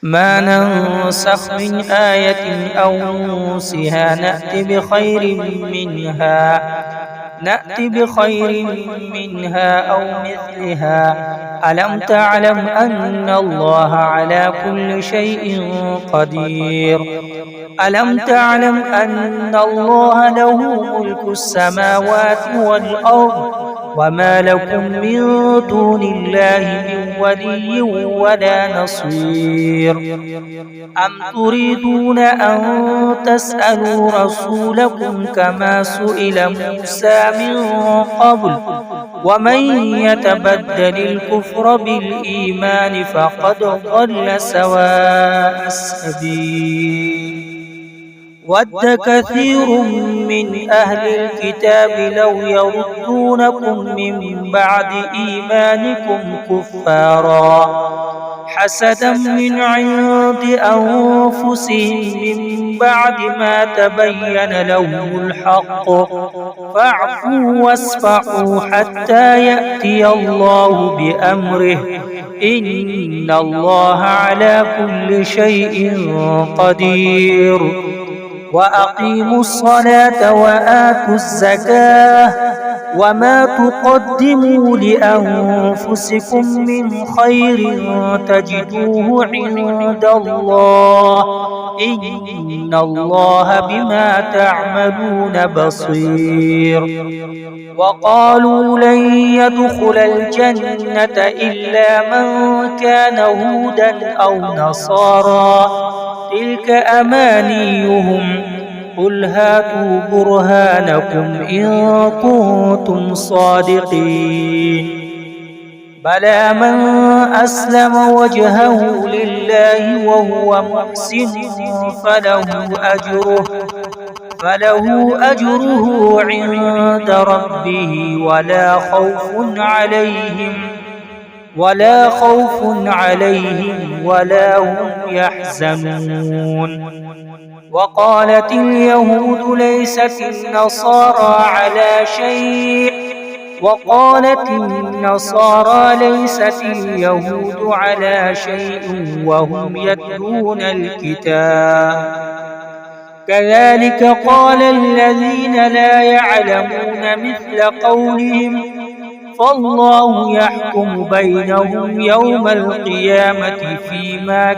ما ننسخ من آية أو ننسها نأت بخير منها أو مثلها. ألم تعلم أن الله على كل شيء قدير ألم تعلم أن الله له ملك السماوات والأرض وما لكم من دون الله من ولي ولا نصير. أم تريدون أن تسألوا رسولكم كما سئل موسى من قبل ومن يتبدل الكفر بالإيمان فقد ضل سواء السبيل. ود كثير من أهل الكتاب لو يردونكم من بعد إيمانكم كفارا حسدا من عند أنفسهم من بعد ما تبين لهم الحق فاعفوا واصفحوا حتى يأتي الله بأمره إن الله على كل شيء قدير. وأقيموا الصلاة وآتوا الزكاة وما تقدموا لأنفسكم من خير تجدوه عند الله إن الله بما تعملون بصير. وقالوا لن يدخل الجنة إلا من كان هودا أو نصارى تلك أمانيهم قل هاتوا برهانكم إن كنتم صادقين. بلى من أسلم وجهه لله وهو محسن فله أجره عند ربه ولا خوف عليهم ولا هم يحزنون. وقالت اليهود ليست النصارى على شيء وقالت النصارى ليست اليهود على شيء وهم يتلون الكتاب كذلك قال الذين لا يعلمون مثل قولهم فالله يحكم بينهم يوم القيامة فيما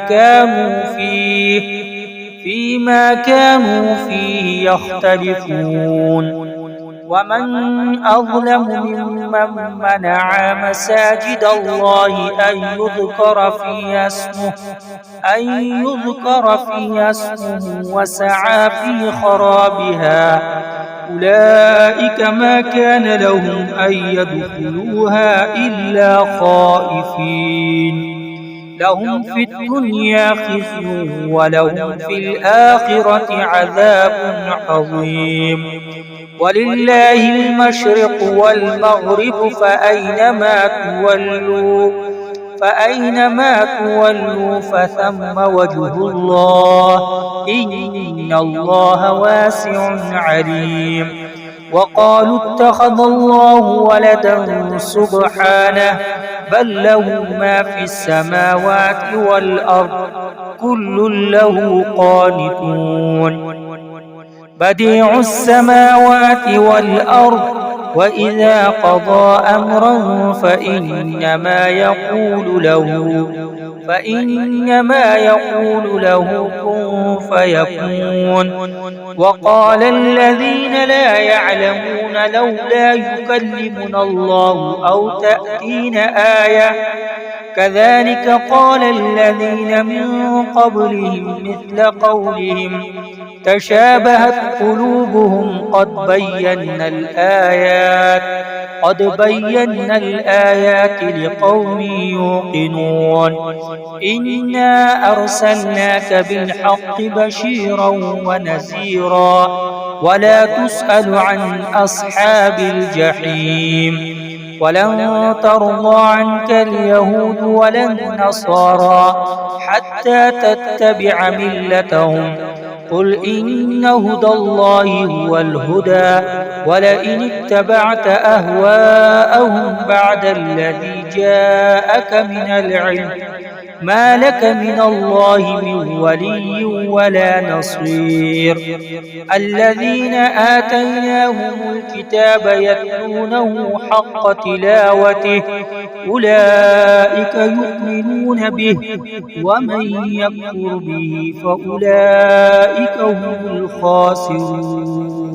كانوا فيه يختلفون. ومن أظلم ممن منع مساجد الله أن يذكر فيها اسمه وسعى في خرابها أولئك ما كان لهم أن يدخلوها إلا خائفين لهم في الدنيا خزي ولهم في الآخرة عذاب عظيم. ولله المشرق والمغرب فأينما تولوا فثم وجه الله إن الله واسع عليم. وقالوا اتخذ الله ولدا سبحانه بل له ما في السماوات والأرض كل له قانتون. بديع السماوات والأرض وإذا قضى أمرا فإنما يقول له كن فيكون. وقال الذين لا يعلمون لولا يكلمنا الله أو تأتينا آية كذلك قال الذين من قبلهم مثل قولهم تشابهت قلوبهم قد بينا الآيات لقوم يوقنون. إنا أرسلناك بالحق بشيرا ونذيرا ولا تسأل عن أصحاب الجحيم. ولن ترضى عنك اليهود ولا النصارى حتى تتبع ملتهم قل إن هدى الله هو الهدى ولئن اتبعت أهواءهم بعد الذي جاءك من العلم ما لك من الله من ولي ولا نصير. الذين آتيناهم الكتاب يتلونه حق تلاوته أولئك يؤمنون به ومن يكفر به فأولئك هم الخاسرون.